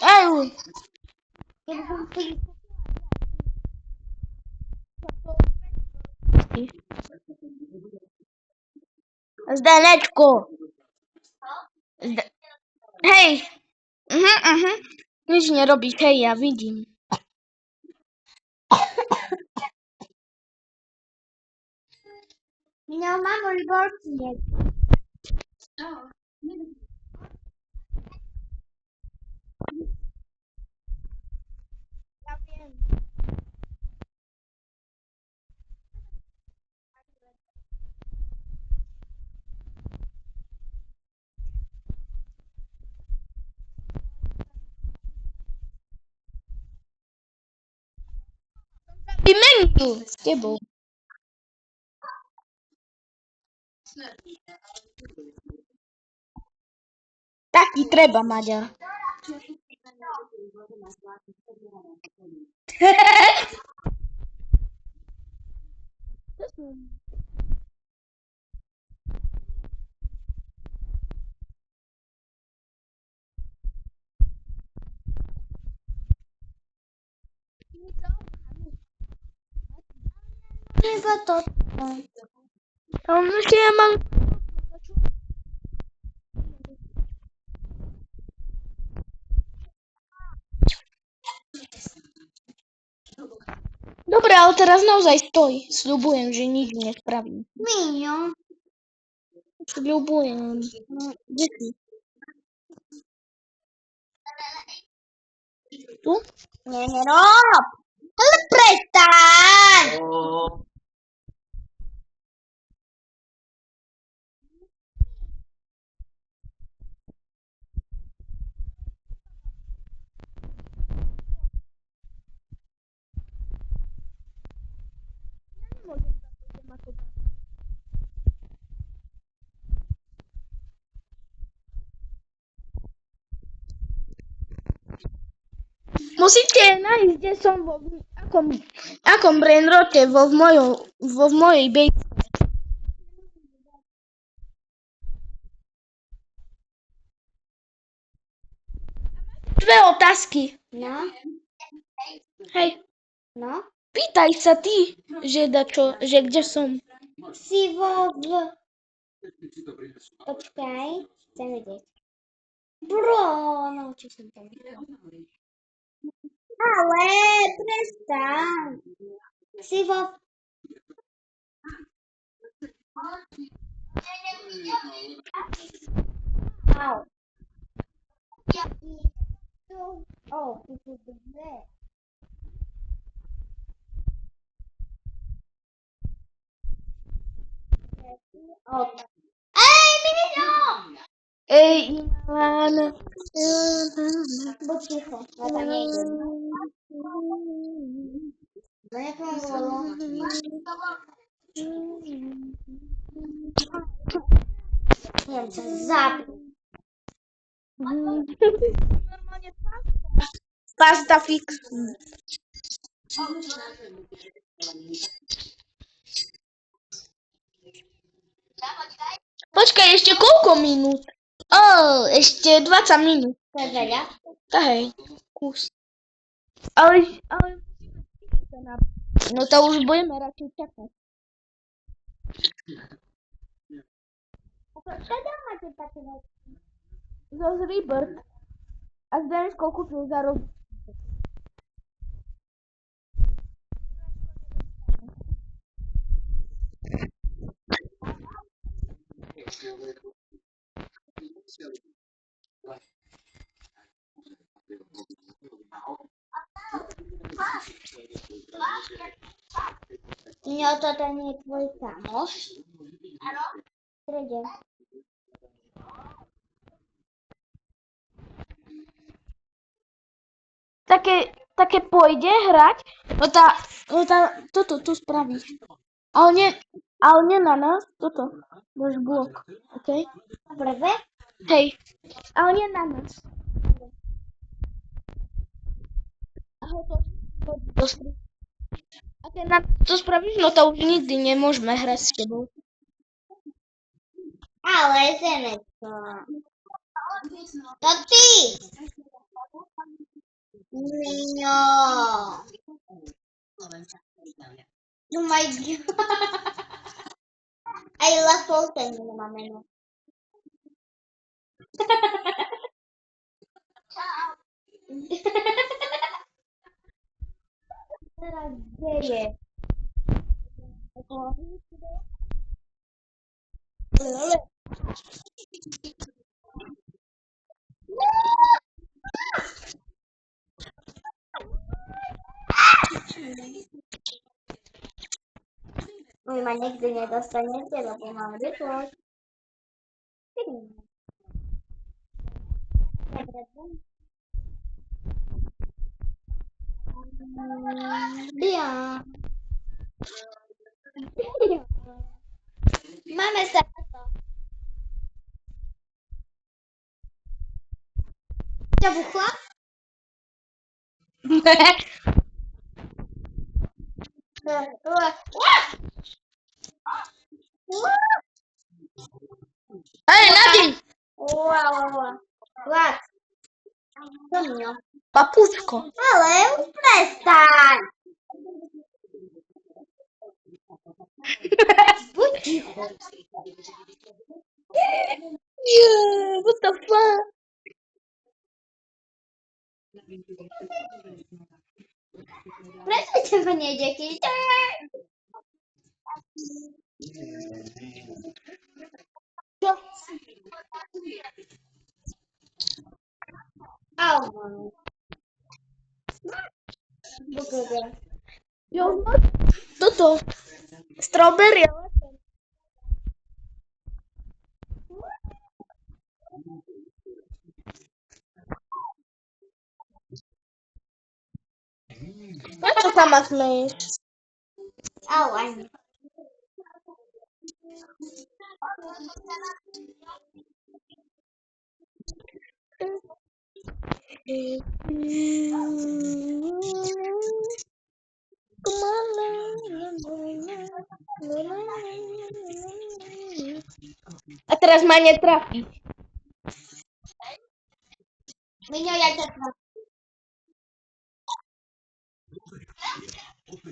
Ej! Zdeneczku! Zde... Hej! Nic nie robisz, hej, ja widzim. No, mamo, wyborcznie. Ja wiem. I menu! Tybą. Taki trzeba, Madzia. Chyba to. On się mam. Dobra, ale teraz naozaj stoj. Ślubuję, że nic nie sprawi. Minio. Ślubuję. Dzieci. Tu? Nie rob! Ale przestań! Musíte nájsť, kde som vo akom brainrote vo v mojej bejke. Dve otázky. No. Hej. No. Pýtaj sa ty, že kde som. Si Počkaj, chcem vedieť. Bro, naučil som to. Ale prestaň. Si Au. Tu sú dve. Ej, Minio! Ej, Iman. Buď ticho, ja tam nejdem. No jak mám bolo? Neviem, sa zapnú. Normálne pasta fix. Počkaj, ešte koľko minút? Ešte 20 minút. To je veľa? To hej, kus. Ale musíme sa na... No to už budeme radšej čakať. Kada máte také veci? Zo Zribert. A Zdensko kúpil za rok. Nie, toto nie je tvoj kamoš? Áno. Prede. Také pôjde hrať? Toto tu spraví. Ale nie na nás, toto. Náš blok, okej? Prvé? Hej, ale nie na nás. A ho to dostri. Ty na to sprawisz? No to už nikdy nemôžeme hrať s tebou. Ale Zenečko. To ty! Miňo. Oh my god. Aj Lafolten nemá meno. Teraz deje. Vy ma nikdy nedostanete, lebo mám vyploť. Bia. Máme sa na to. Ťa buchla? Hej, Nadi! Vlad. To mňa. Papučko. Ale už prestaň. Buď ticho. Yeah, what the fuck? Prečo teba nejde chytať? Čo? Au. Dobre. Jo, no, toto. Strawberry. Prečo sa ma smeješ? Au, Ani. A teraz ma netrafiť. Miňo, ja ťa trafím.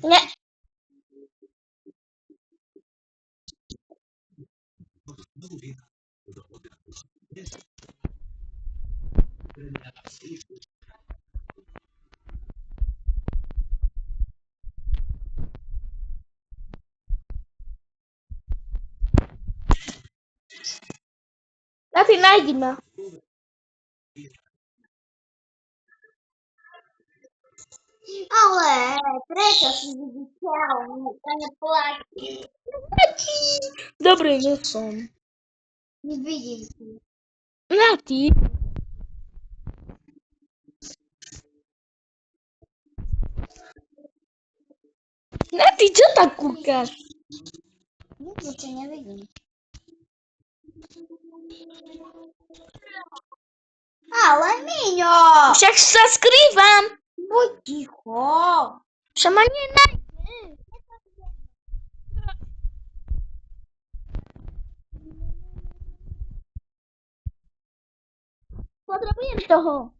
Ne. A ty nájdi ma. Ale prečo si viditeľný? To neplatí. Dobre, nie som. Nevidím si. Na ty. Na ty, čo tak kúkaš? Nikdy ťa nevidím. Ale Miňo! Však sa skrývam. Buď ticho. Však ma nenájde. Potrebujem toho.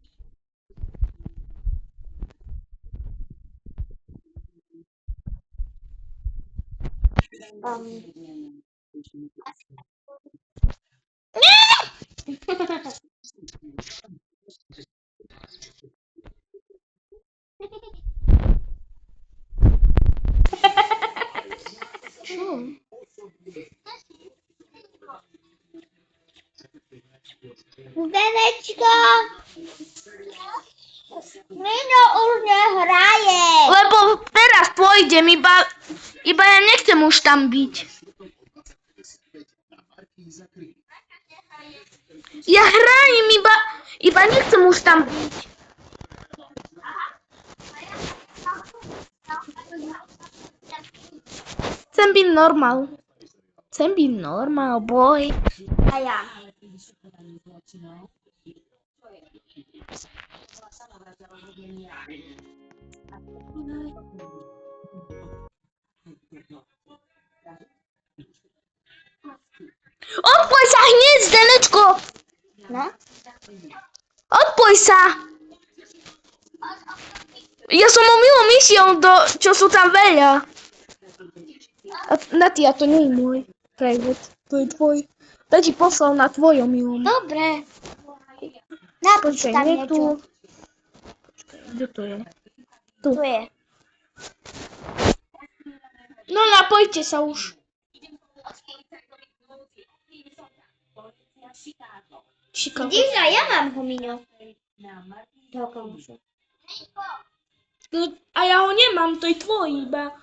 Zenečko! Miňo už nehraje. Lebo teraz pôjdem, iba ja nechcem už tam byť. Ja hrajem, iba nechcem už tam byť. Chcem byť normál. Chcem byť normál, boy. A ja. Odpoj sa hneď, Zdenečko! No? Odpoj sa! Ja som omylom išiel čo sú tam veľa. A Natia, to nie je môj private, to je tvoj. To ti poslal na tvoj omylom. Dobre. Napíš tam nie niečo. tu. Kde to je? Tu je. No napojte sa už. Šikovne. Vidíš, a ja mám homiňo. Toho kamoša. No, a ja ho nemám, to je tvoj iba.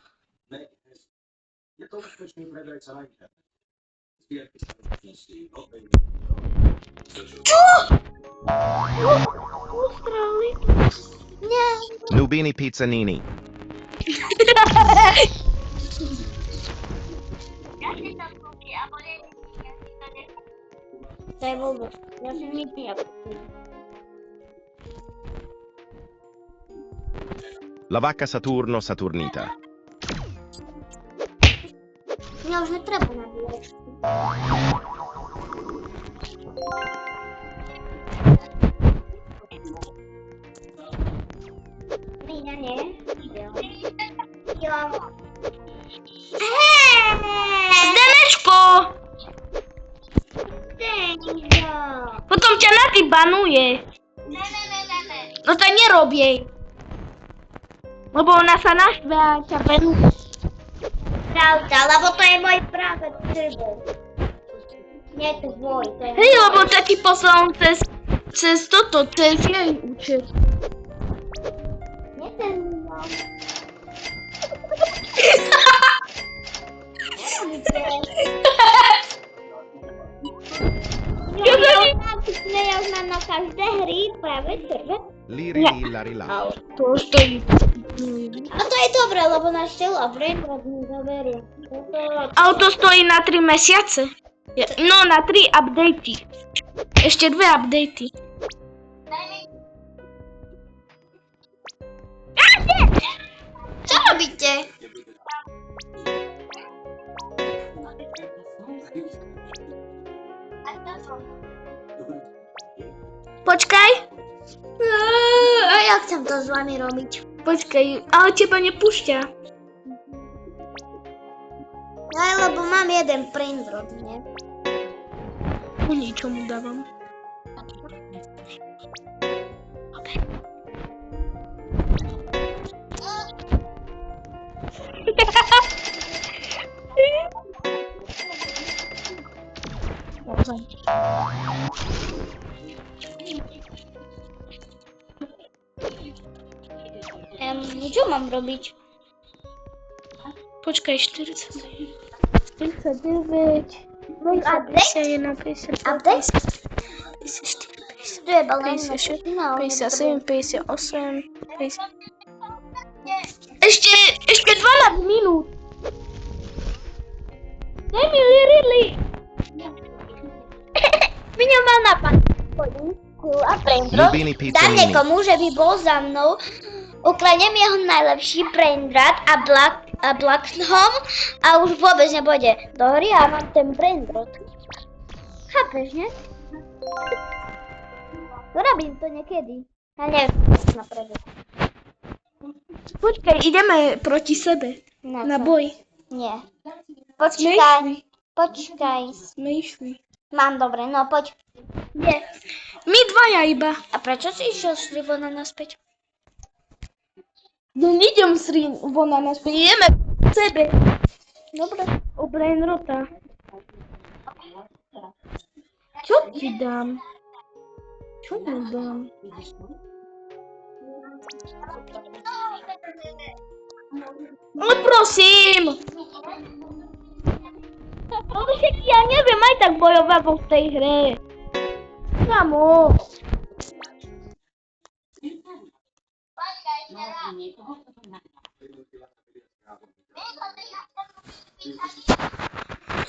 Čo? Ustrali. Nie. Nubini Pizzanini. To je vôbec. Ja si nič nepustím. La vacca Saturno Saturnita. Mňa už netreba nabíjať. Lína, nie? Jo. Zdenečko! Denzo. Potom ťa Nati banuje. Ne. No to nerob jej. Lebo ona sa naštve a ťa banuje. Pravda, lebo to je môj práve trbol. Nie to tvoj, to je Hej, lebo ťa ti poslal cez jej účet. nie ten môj. Ja už mám na každé hry práve trbe. Liri lari la. To stojí. A to je dobré, lebo náš telo a brainrod mi zaberie. Auto stojí na 3 mesiace. No, na 3 updatey. Ešte 2 updatey. Čo robíte? Počkaj. A ja chcem to s vami robiť. Počkaj, ale teba nepúšťa. Aj lebo mám jeden brainrod, nie? Ku ničomu dávam. Čo mám robiť? Počkaj, 40. 49. 51, 52, Update? 54, Tu je balén. 56, 57, 58, 50. Ešte 12 minút. Daj mi Lirili. Mňa mal napad. A brainrod. Nubini Dám Pizzanini. niekomu, že by bol za mnou. Ukradnem jeho najlepší brainrod a Blackhom a už vôbec nebude do hry a mám ten brainrod. Chápeš, ne? Urobím to niekedy. Ale neviem, napredu. Počkaj, ideme proti sebe. Na čo? boj. Nie. Sme Počkaj. išli. Počkaj. Sme išli. Mám dobre, no poď. Nie. My dvaja iba. A prečo si išiel s Livona naspäť? No idem sri vona naspäť. Ideme k sebe. Dobre. O brainrota. Čo ti dám? Čo mu dám? No prosím. No však ja neviem aj tak bojovať vo tej hre. Kamo.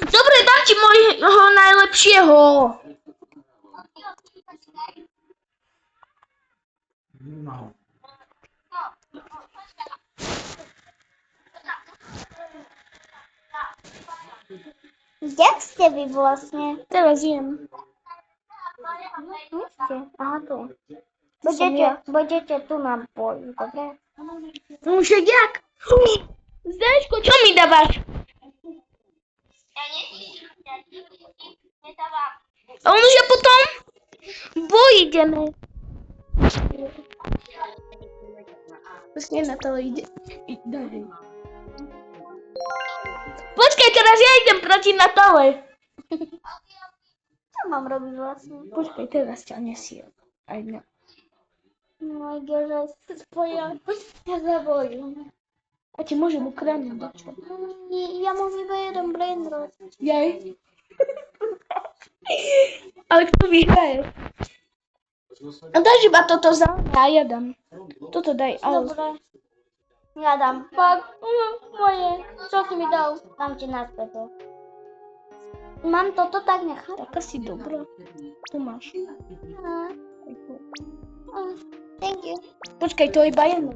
Dobre, dám ti môjho najlepšieho. ste vy vlastne? Teraz jem. Ste? Aha, tu. Som ja. Budete tu nám pojiť, dobre? No však jak? Zdečko, čo mi dávaš? A on že potom ideme. Vlastne na to ide. Daj. Počkaj, teraz ja idem proti Natale. Čo mám robiť vlastne? Počkaj, teraz ťa nesiem. Aj mňa. No, že spoja. Ja sa bojím. A ti môžem ukrániť dačo. Ja mám iba jeden brainrot. Jej. Ale kto vyhraje? A dáš iba toto za mňa a ja dám. Toto daj, ale... Dobre. Ja dám. Pak, moje. Čo si mi dal? Dám ti naspäť. Mám toto tak nechať? Tak asi dobrá. Tu máš. Thank you. Počkaj, to iba jedno.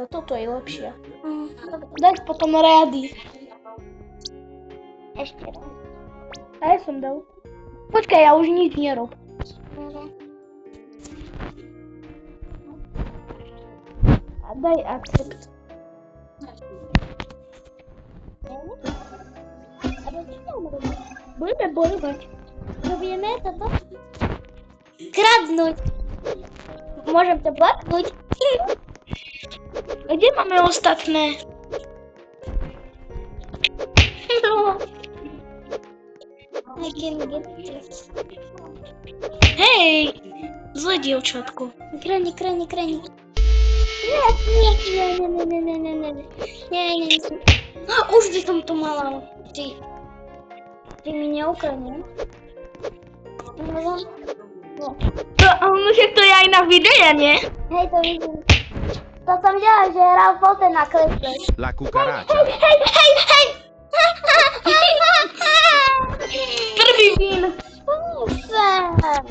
Toto je lepšie. Dobre. Daj potom rady. Ešte raz. A ja som dal. Počkaj, ja už nič nerob. Dobre. A daj accept. Budeme bojovať. Robíme toto? Kradnúť. Môžem to bloknúť? A kde máme ostatné? No. I can get this. Hej! Zlé dievčatko. Krani. Nie. Už by som to mala. Ty mi neukradneš? No však to je aj na videa, nie? Hej, to vidím. To som videla, že hral fote na kresle. La cucaracha. Hej! Prvý vín. Super!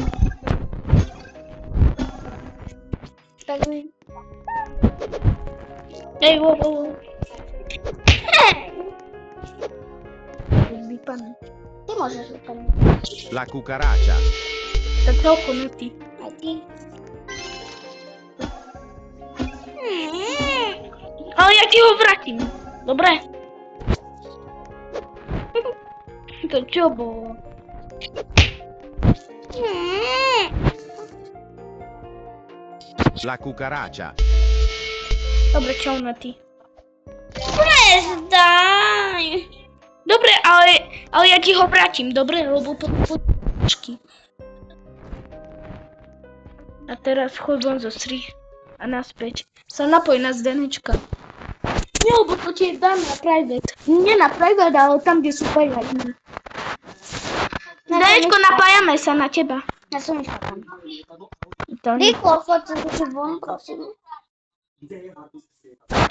Tak mi... Hej, wow. Vypadne. Ty môžeš vypadnúť. La cucaracha. Tak trochu, no ty. Aj ty. Ale ja ti ho vrátim. Dobre? To čo bolo? La cucaracha. Dobre, čau na ty. Prezdaj! Dobre, ale ja ti ho vrátim, dobre? Lebo to počky. A teraz chod von zo sri a naspäť. Sa napoj na zdenečka. Nie, lebo to ti dám na private. Nie na private, ale tam, kde sú private. Zdenečko, napájame sa na teba. Ja som išla tam. To nie. Rýchlo, choď sa von, prosím.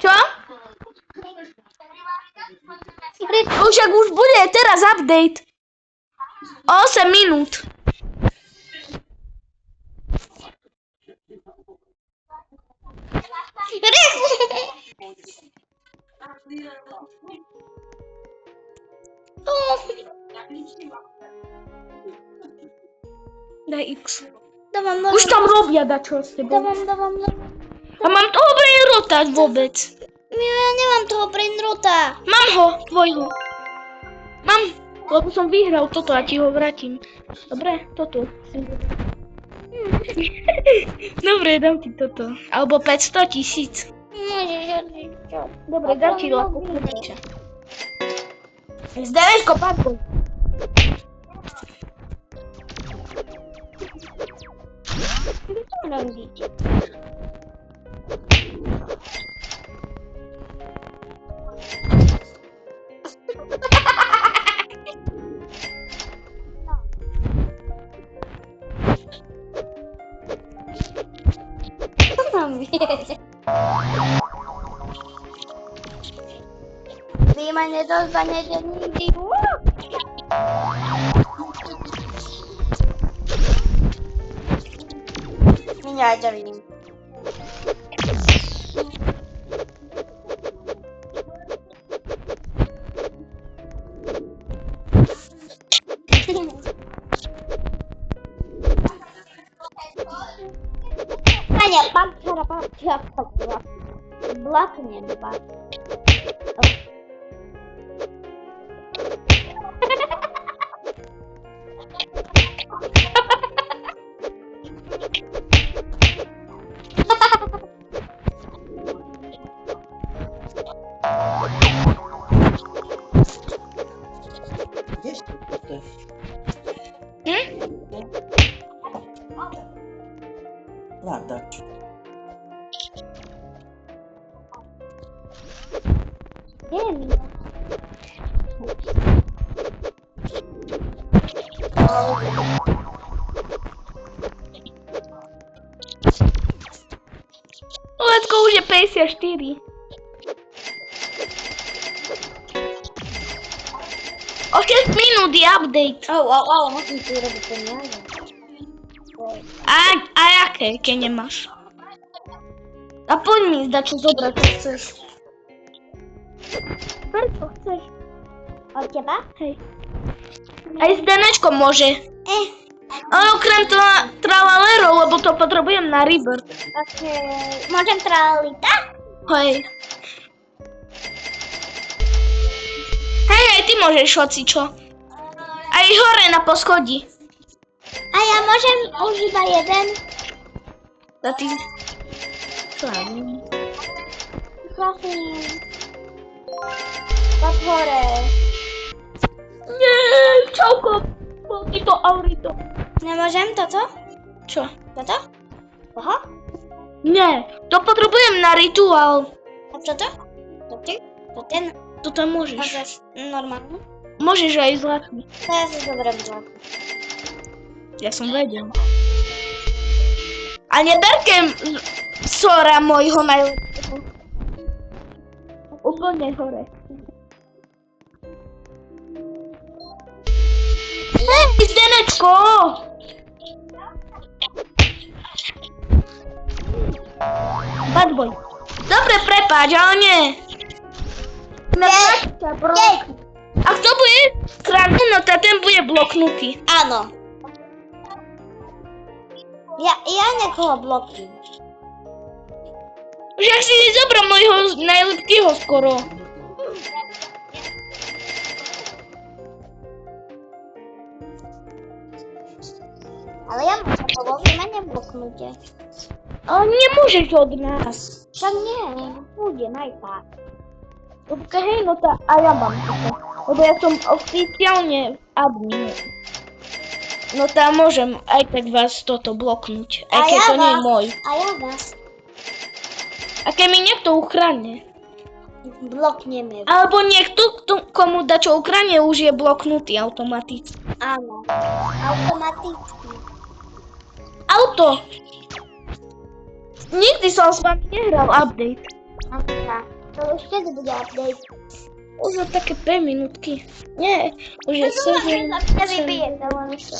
Čo? Však už bude teraz update. 8 minút. Daj X. Dávam. Už tam robia dačo s tebou. Dávam. A mám toho brainrota vôbec. Ja nemám toho brainrota. Mám ho, tvojho. Mám, lebo som vyhral toto a ti ho vrátim. Dobre, toto. Dobre, dám ti toto. Alebo 500 000. Môžeš odliť čo. Dobre, dám ti laku kľúča. Zdenečko, padko. Čo robíte? Vy ma nedostanete nikdy. Miniaturím. Jak to blaknie dwa. Gdzieś tu jesteś? Latać. Nie wiem. Let's go, už je 54. O 6 minút je update. Musím si urobiť peniaze. A jaké, keď nemáš? A poď mi zdať, čo zobrať, čo chceš. Čo chceš? Od teba? Hej. Aj s Denečkom môže. Ale okrem toho tralalero, lebo to potrebujem na rebirth. Môžem tralita? Hej. Hej, ty môžeš hocičo. Aj hore na poschodí. A ja môžem už iba jeden? A ty... Slavný. Prosím. Tak hore. Nie, čauko. Ty to aurito. Nemôžem toto? Čo? Toto? Aha. Nie, to potrebujem na rituál. A toto? To ty? To ten? To tam môžeš. Môžeš normálne? Môžeš aj zlatý. To ja si zoberiem zlatý. Ja som vedel. A neberkem Sora môjho najlepšieho. Úplne hore. Hej, Zdenečko! Bad boy. Dobre, prepáč, ale nie. A kto bude kradnúť, no ten bude bloknutý. Áno. Ja niekoho blokujem. Že si zobrám môjho najlepšieho skoro. Ale ja môžem povolím a nebloknutie. Ale nemôžeš od nás. Však nie, budem aj tak. Hej, no tá, a ja mám toto. Lebo ja som oficiálne admin. No tá, môžem aj tak vás toto bloknúť. Aj keď to nie je môj. A ja vás A keď mi niekto uchráne. blokneme. Alebo niekto, komu dá čo uchráne, už je bloknutý automaticky. Áno. Automaticky. Auto! Nikdy som s vami nehral update. Aha. To už kedy bude update? Už je také 5 minútky. Nie, už je 7. Ja vybijem, to len čo.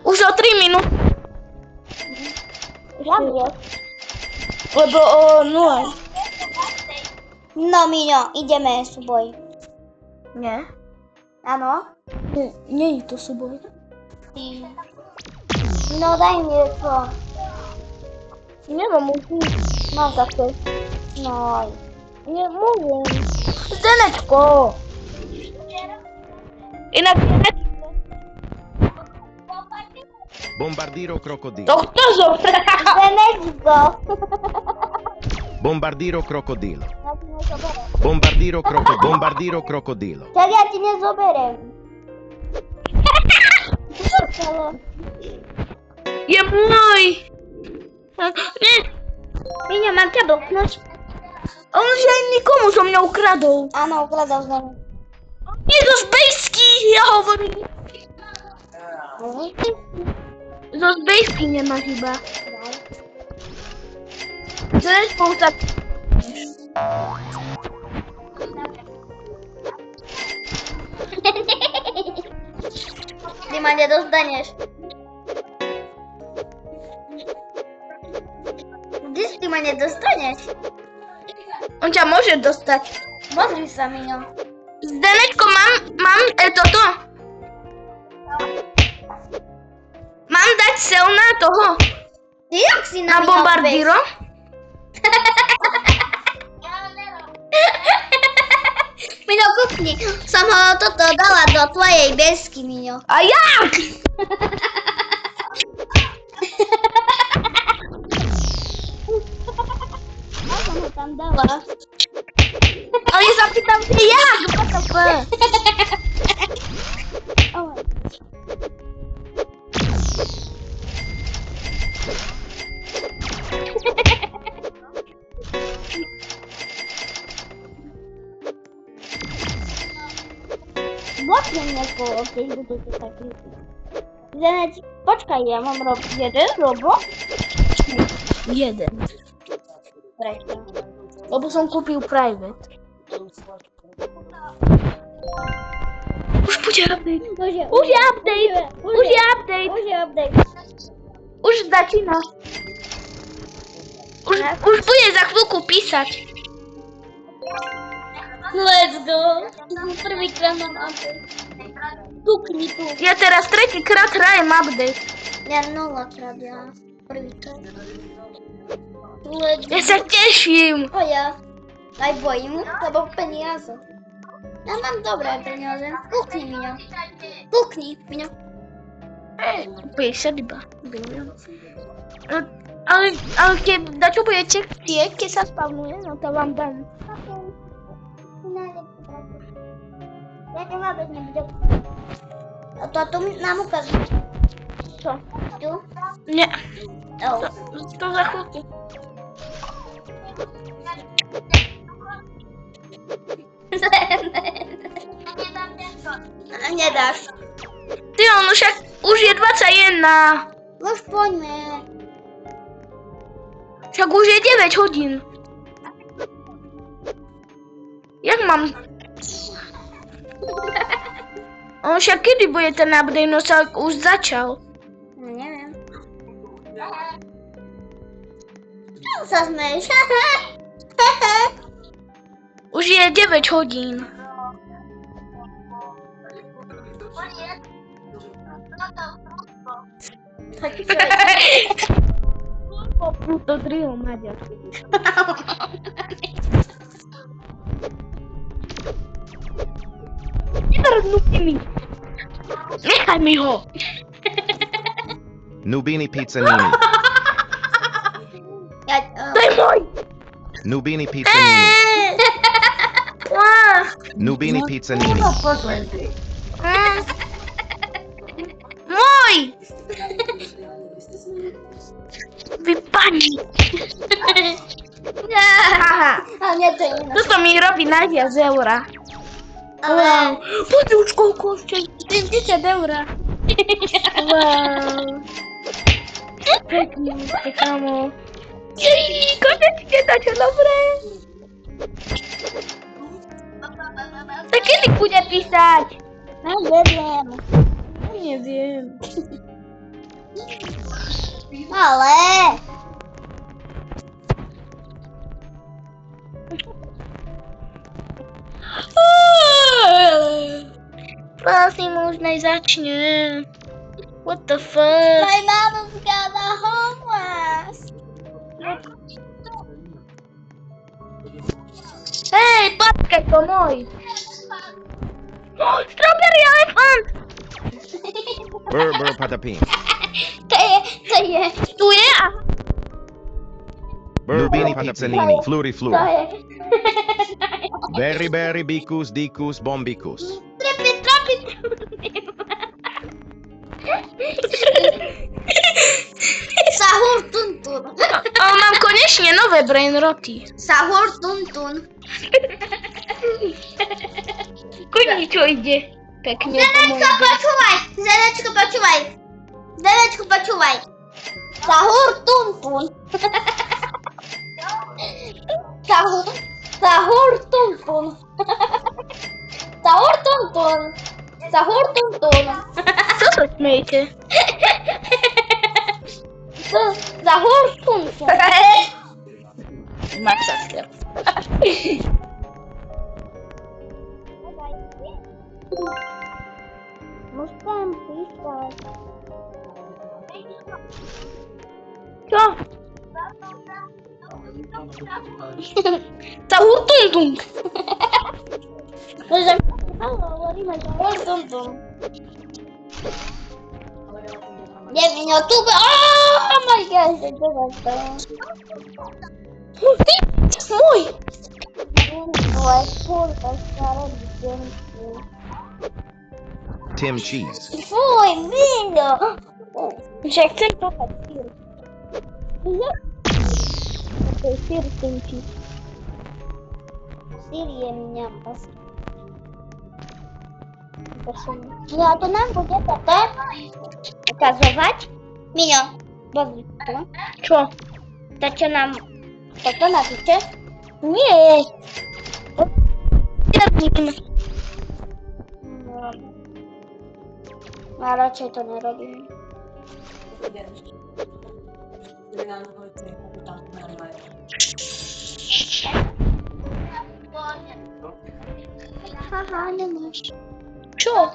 Už o 3 minúty. Dobre. Lebo o 0. No Miňo, ideme súboj. Nie. Áno? Nie je to súboj. No daj mi to. Nemám už nič. Mám takto. No. Nemôžem. Zdenečko. Inak Zdenečko. Bombardiro crocodilo. To kto zobral? Zenečko. Bombardiro crocodilo. Ja ti nezoberiem. Bombardiro crocodilo. Tak ja ti nezoberiem. Je môj. Nie. Miňo, mám ťa bloknúť? On že nikomu som mňa ukradol. Áno, ukladal som. Je to zbejský, ja hovorím. Zo zbejský nemáš iba. Zdenečko už tak... Ty ma nedostaneš. Ty ma nedostaneš. On ťa môže dostať. Pozri sa, Miňo. Zdenečko, mám toto. Mám dať sel na toho? Ty jak si Na na bombardíro? Pukni. Som ho toto dala do tvojej besky, Miňo. A jak? Ja som ho tam dala. Ale zapýtam sa jak? What the fuck? Mocno mnie po tej budowie takiej. Zaneci, poczekaj, ja mam robić jeden robot. Jeden. Reszta. Bo som kúpil private. Už bude update. Už je update. Už je update. Už je update. Už začína. Už bude za chvíľku písať. Let's go. Prvýkrát mám update. Pukni tu. Ja teraz tretíkrát hrajem update. Ja nulakrát, ja prvýkrát. Let's Ja sa teším. O ja. Aj bojím, lebo peniaze. Ja mám dobré peniaze. Pukni, Miňo. Pukni, Miňo. 50 iba. Ale keď dačo budete chcieť, keď sa spavnuje, no to vám dám. Ja to vôbec nebudem. A to tu nám ukážu. Čo? Tu? Nie. Oh. To za chvíľku. Nedáš. Ty, on však už je 21. Už poďme. Však už je 9 hodín. Jak mám? On však kedy bude ten update, no sa už začal. No neviem. Čo sa smeješ? Už je 9 hodín. Tak čo je? To trio Maďar. Nevrnúti mi. Nechaj mi ho. Nubini Pizzanini. Ja, To je môj. Nubini Pizzanini. Nubini Pizzanini. Môj. Vypadni. a nie, to je iné. Toto mi robí najviac eura. Ale Wow. Poď už koľko ešte? 70 eura. Wow. Pekne, kamo. Jej, konečne dačo dobré. Tak kedy bude písať? neviem. Neviem. Ale Prosím, už nezačne. What the fuck? my mama's got a homeless. Hej, počkaj, to môj. Strawberry elephant! Burr burr patapim. To je, Tu je a Nubini Pizzanini. Fluri to flur. je. Berry berry bicus dicus bombicus. Trapit. Sahur tuntun. ale mám konečne nové brain roty. Sahur tuntun. Koničo ide. Pekne to môj. Zanečko, počúvaj. Sahur tuntun. Sahur tuntun. Co sa smejete? Sahur tuntun. Masakra. Musím písať. Čo? Cały tung-tung. Może hovoríme, že tum. Nie wiem, YouTube. Oh my gosh, to was to. Mój! Byłaś kurwa, stara dziewczynki. Tim Cheese. Fuj, Milo! Że chcę kochać sir. To jest sir tymci. Sirię mnie pas. No to nam będzie tata pokazywać. Milo, bawi to. Co? To co nam tata napisze? Nie! Termin. No, a raczej to nie robimy. Haha, nie masz. Co?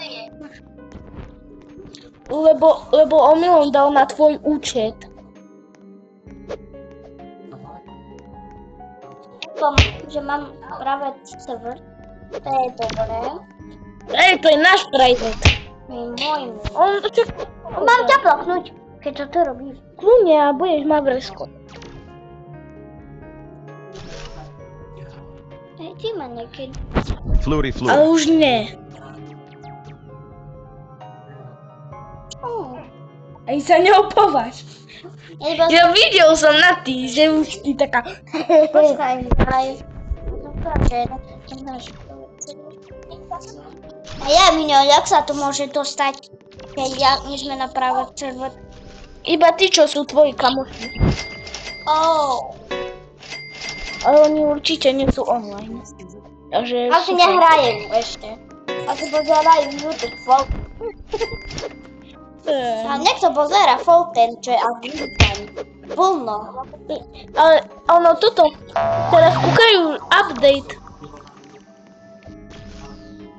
Lebo omylom dal na tvoj účet. To, że mam prawie serwer. To jest dobre. Ej, to je náš private. Mój. On to Mam cię bloknąć. Kiedy to ty robisz? kľudne a budeš mať vresko. Ej, ty ma niekedy. Flurry Ale Flur. už nie. Aj sa neopováš. Ja videl som na ty, že už ty taká... Počkaj, aj. No proszę, to nasz. A ja minął, jak sa to może dostać, jak nie sme na prawe serwer? Iba tí, čo sú tvoji kamoši. O, Ale oni určite nie sú online. Takže a ty nie hrają jeszcze. A ty pozerają YouTube folk. A niekto pozera Folten, czy Adrian. Wolno. Ale ono toto, teraz kúkajú update.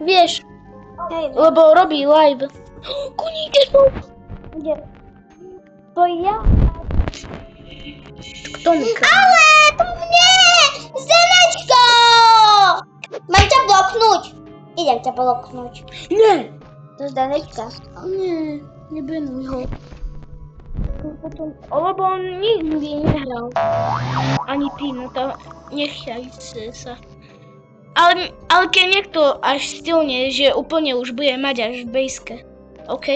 Vieš, Hej, lebo robí live. Koník je spolu. gdzie? To ja. Kto mi Ale to mnie! Zeleczko! Mam cię bloknąć. Idę cię bloknąć. Nie! To jest Zeleczka. Nie, nebenuj ho. Lebo on nikdy nehral. Ani ty, no to nechajte sa. Ale keď niekto až stilne, že úplne už bude mať až v bejske. OK?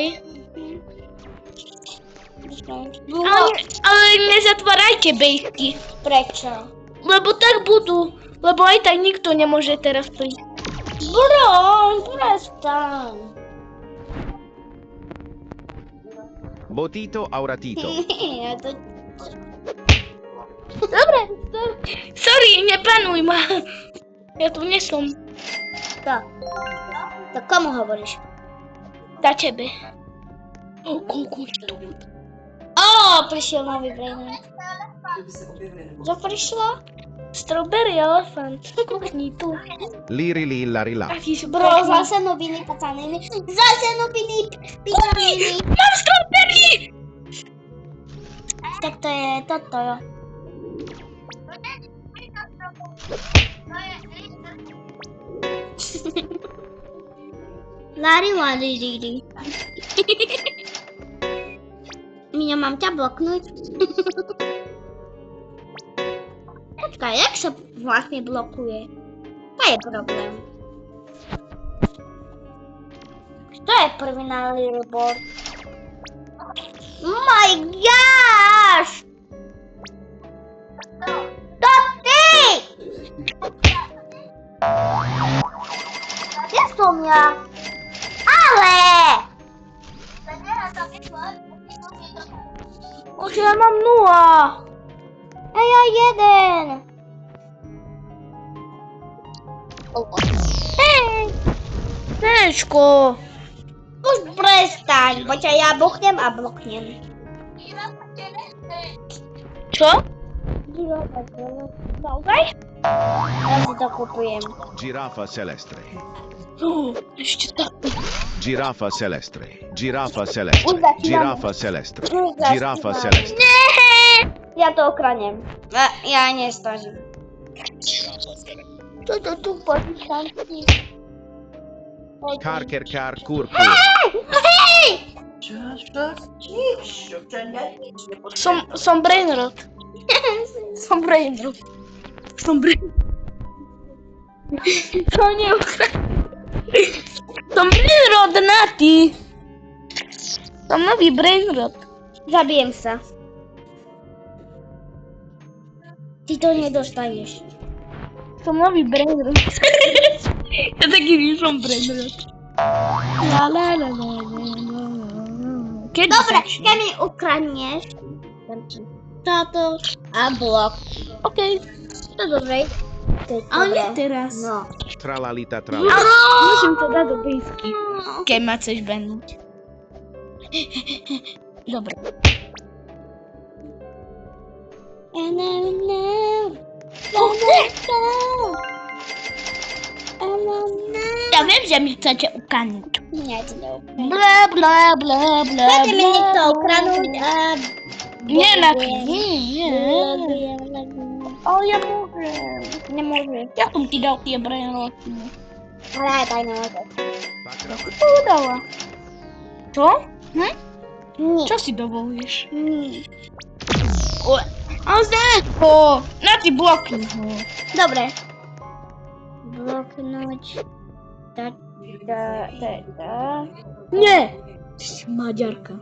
Ale nezatvárajte bejsky. Prečo? Lebo tak budú. Lebo aj tak nikto nemôže teraz prísť. Bro, prestaň. Botito Auratito. Ja to... Dobre, sorry, nepanuj ma. Ja tu nie som. Tak. To komu hovoríš? Za tebe. O, koľko je tu? O, prišiel nový brainer. Čo prišlo? Strawberry elefant. Kukni tu. Liri li lari la. Taký Bro, zase noviny pacaniny. Zase noviny picaniny. Mám strawberry! Tak to je toto. Lari, lari, liri. Miňa, mám ťa bloknúť? Počkaj, jak sa vlastne blokuje? To je problém. Kto je prvý na leaderboard? Oh my gosh! To ty! Gdzie som ja? Ale! Už ja mám 0. Ej, ja jeden! Hej! Nečko. Už prestaň, bo ťa ja buchnem a bloknem. Čo? Naozaj? Ja si to kupujem. Girafa celestre. Ešte tak. Girafa celestre. Girafa celestre. Už začínam. Girafa celestre. Už Girafa začínam. celestre. Nie! Ja to okradniem. Ja nie stażę. Co to tu powitam? Karker kar kur kur. Cicho, przecież nic nie potrzeba. Są brainrot. Są brainrot. Są brainrot. To nie są brainrot, Nati. Są nowi brainrot. Zabiję psa. Ty to nie dostaniesz. Są nowi brainrot. Ja taki nie są brainrot. La la la la la la. Kiedy Dobra, zacznie? Kamil, ukradniesz. Tato, a blok. Okej. To dobrze. A nie teraz. No. Tralalita tralala. Musimy to dać do bliski. Okej, ma coś bęść. Dobra. Ja wiem, że mi chcecie ukradnąć. Nie, to Bla bla bla bla. Ty mnie nie chcą ukradnąć, a... Nie, Nati, nie. O, ja mogę. Nie możesz. Ja bym ci dał te brainroty. Ale daj na mogę. To udała. Co? Nie. Co si dowołujesz? Nie. O, zdechło! Nati, bloknij go. Dobre. Bloknąć. Ta. Nie! Madziarka.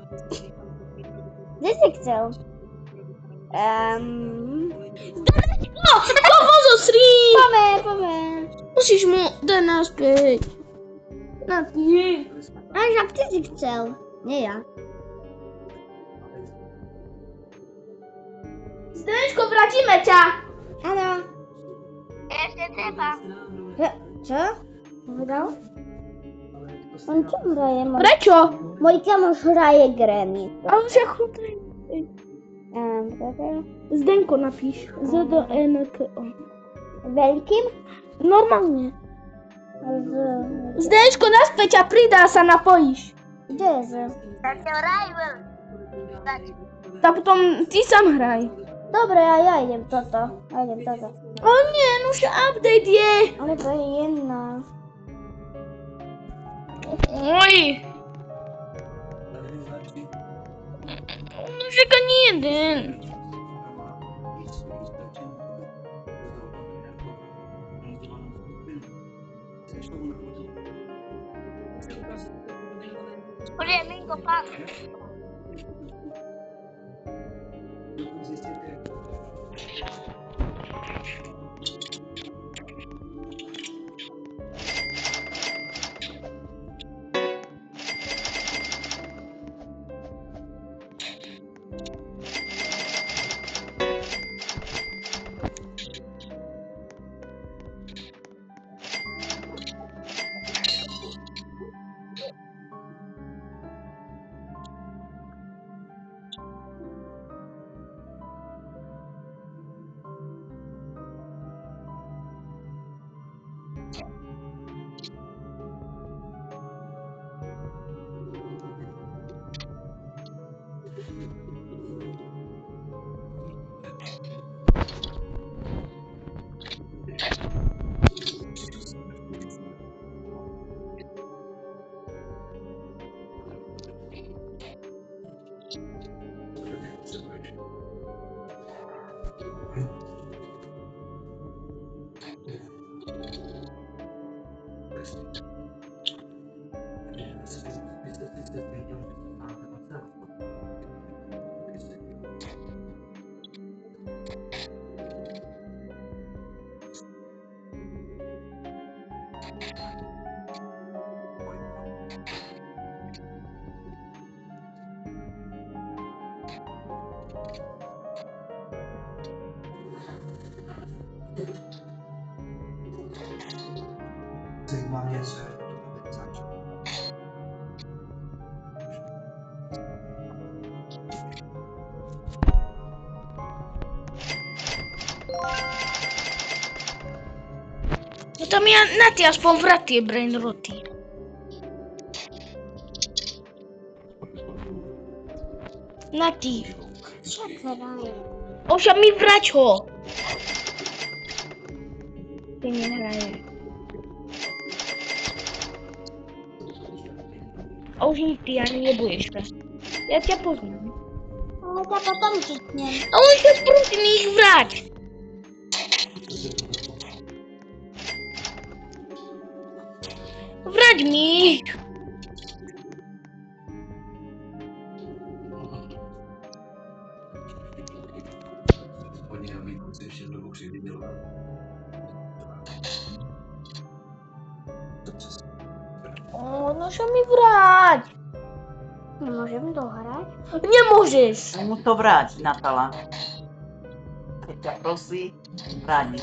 Gdzie ty chcą? O! Powozu Sri! Pomę. Musisz mu do nas być. Nati. A jak ty chcą? Nie ja. Zdeczko, wracimy cię! Halo. Jeszcze trzeba. Co? Wydał? On czym graje? Brecio! Mój kamuś graje grę mi. A on się chudej. Zdenko napisz. Z do N K O. Wielkim? Normalnie. Zdeczko, nas pecia prida sa napoisz. Gdzie jest? Ta potom ty sam hraj. Dobra, ja idę to. O nie, no się update je. Ale to jedna. Oj. No tylko nie jeden. Sygnalnie, że zaczął. No to ja Nati aż powraty brain roty. Nati. Co graje? Oša mi vrať ho. Ty nehraje. A už nikdy ani nebudeš hrať. Ja ťa poznám. Ale ťa potom chytnem. A on sa prosím ich vrať. Vrať mi ich. No sa mi vrať. Nemôžem dohrať. Nemôžeš. Mu to vráť, Natala. Keď ťa prosí, vráť mi.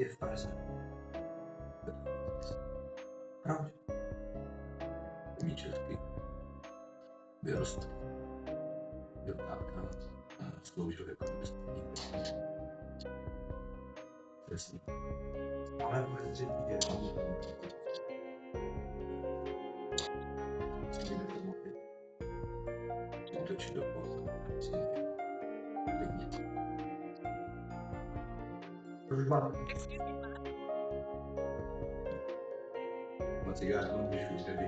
Je v Praze. Pravda. Umí česky. Vyrostl. Byl táta a sloužil jako dostupník. Jasně. Ale mezi je útočit do pohledu. Proč mám? Na cigáru můžeš už tady.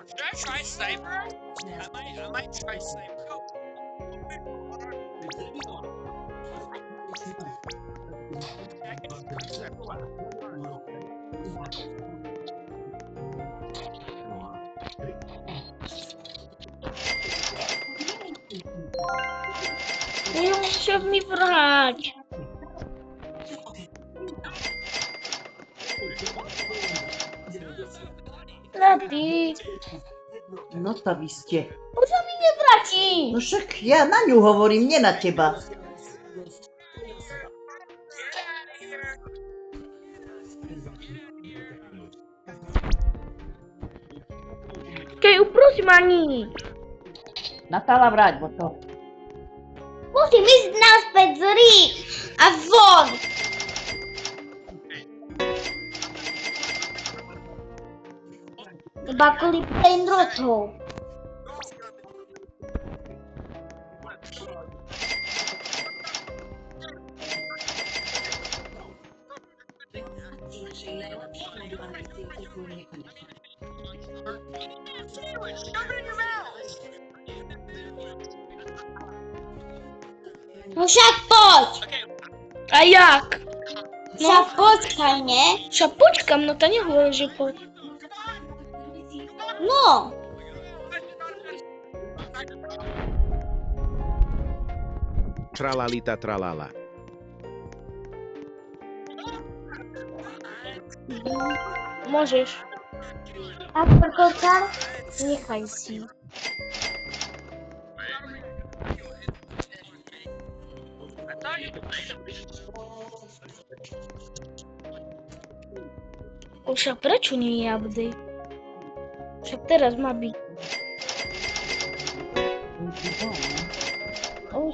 Should I try sniper? I might try sniper. Nemôže mi vrať. Na ty. No to vy ste. On sa mi nevráti. No však ja na ňu hovorím, nie na teba. Keď ju prosím ani. Natala, vráť mo to. Musím ísť naspäť z hry a von. Iba kvôli braindrotov. No však poď. A jak? Však počkaj, nie? Však počkam, no to nehovoril, že poď. No. Tralalita tralala. Môžeš. A prokokar? Nechaj si. Však prečo nie je update? Však teraz má byť.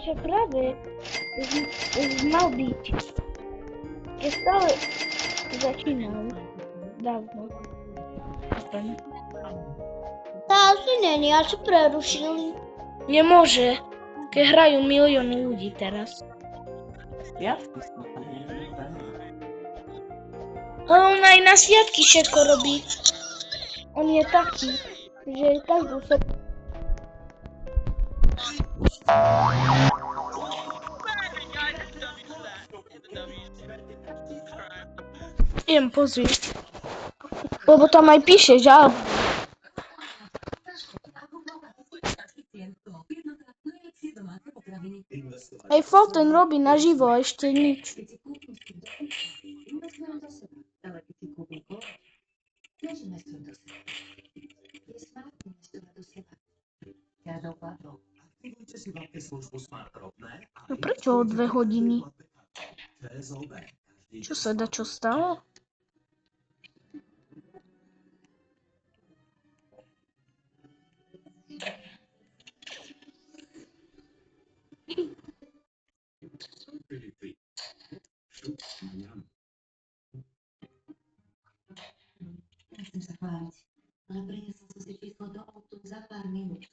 Však práve už mal byť. Keď stále začínal. Dávno. Aspoň. Tá asi není, asi prerušili. Nemôže. Keď hrajú milióny ľudí teraz. Jasne, som tam nevedel. On aj na sviatky všetko robí. On je taký, že každú sa... Idem pozrieť. Lebo tam aj píše žalbu. Aj Fulton robí naživo a ešte nič. No prečo o 2 hodiny? Čo sa dá, čo stalo? Nechcem sa chváliť, ale priniesla som si číslo do autu za pár minút.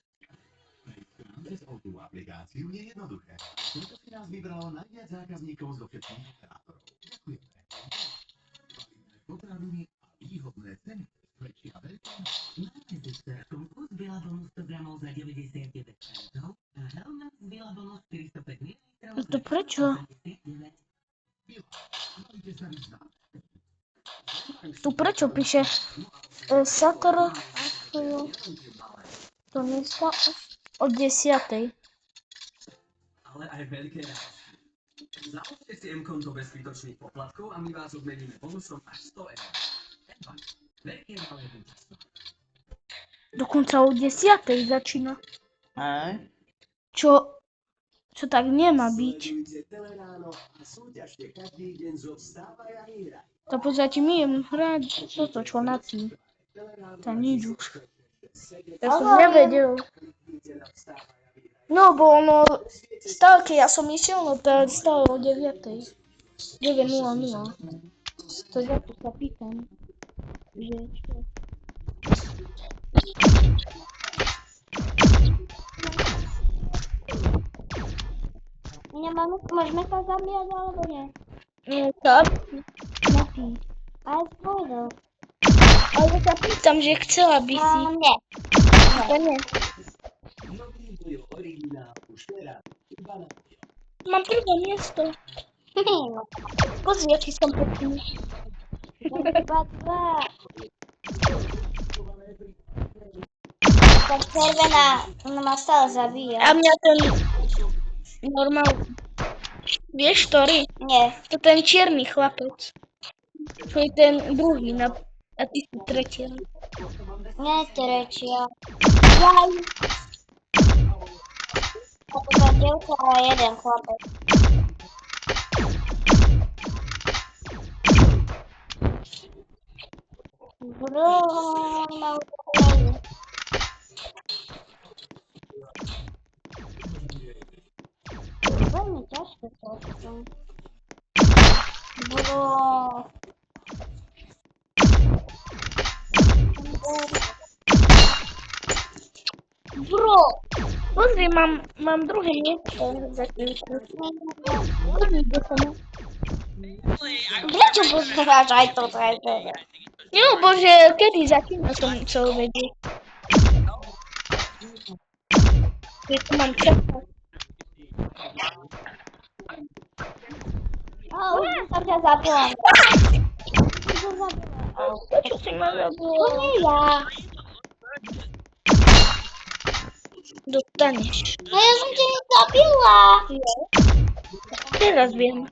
Cez Outu aplikáciu je jednoduché. Preto si nás vybralo najviac zákazníkov zo všetkých operátorov. Ďakujeme. Kvalitné potraviny a výhodné ceny. Väčšia veľkosť. Máme zústerku kus Bila bonus 100 gramov za 99 centov a Helmet z Bila bonus 405 ml. No to prečo? Mali sa vyznať. Tu prečo píše Sakura to dneska od 10. Ale aj veľké rázy. Založte si M-konto bez zbytočných poplatkov a my vás odmeníme bonusom až 100 €. Veľké malé víťazstvo. Dokonca od 10. začína. Hej. Čo tak nemá byť. To poďte mi jem hrať toto, čo na tým. To nič už. Ja som nevedel. No, bo ono stále, keď ja som išiel, no to stále o 9. 9:00. To za to sa pýtam. Že čo? Môžeme sa zabíjať alebo nie? Tak, Aj s vodou. ale sa pýtam, že chcela by si. Nie. To nie. Mám prvé miesto. Pozri, aký som pekný. Tak červená, ona ma stále zabíja. A mňa ten normál. Vieš, ktorý? Nie. To ten čierny chlapec. Čo je ten druhý a ty si tretia. Nie trečia. Jaj. A to tá dievka a jeden chlapec. Na Ukrajine. Veľmi ťažké to. Bro. Pozri, mám druhé miesto za chvíľku. Pozri, kde som. Prečo pozeráš aj toto aj toto? Jo, bože, kedy začína som chcel vedieť. Keď mám čakať. Už som ťa zabila. Prečo si ma To zabila? nie ja. Dostaneš. No ja som ťa zabila. Teraz viem.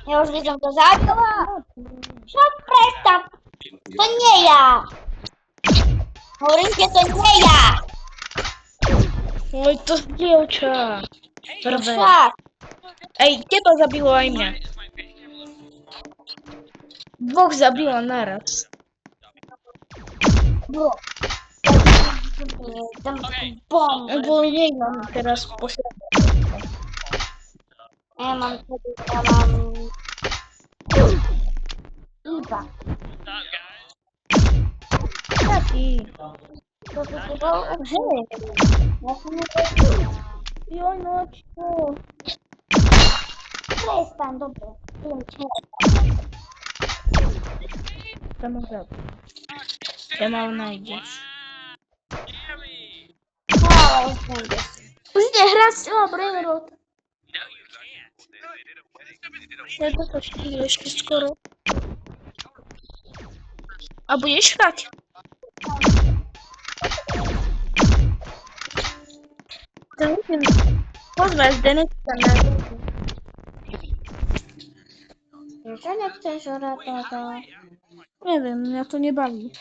Ja už by som to zabila. Však prestaň. To nie ja. Hovorím, že to nie ja. Oj, to dievča. Prvé. Však. Ej, teba zabilo aj mňa. Dvoch zabila naraz. Bro. Tam bom. Bo nemám teraz posledné. Ja mám tedy, ja mám... Iba. Tati. To było Hej. Ja to nie wiem. Joj, no co? Przestań, dobra. Lecie. To może. Cię mało znajdziesz. Ale znajdziesz. Už nehrať, o, Brainrot. No, you can't. Ja to počkej, ještě skoro. A budeš hrať? To nevím. Pozve Zdenečka na Že nechceš hrať toto? Nevím, mě to nebaví.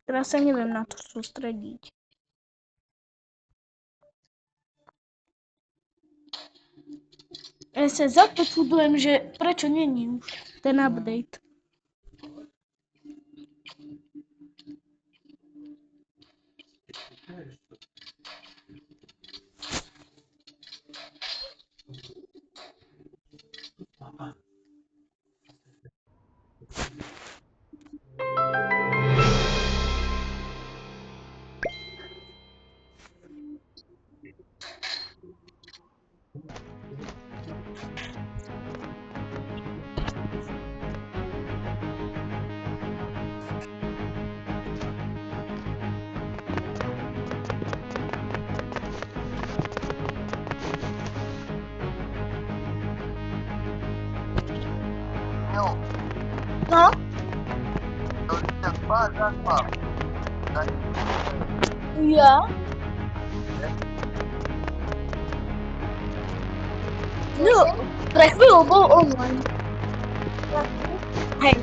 Teraz se nevím na to soustředit. Já se za to čudujem, že prečo není už ten update. No? Ja? No, pre chvíľu bol online. Hej.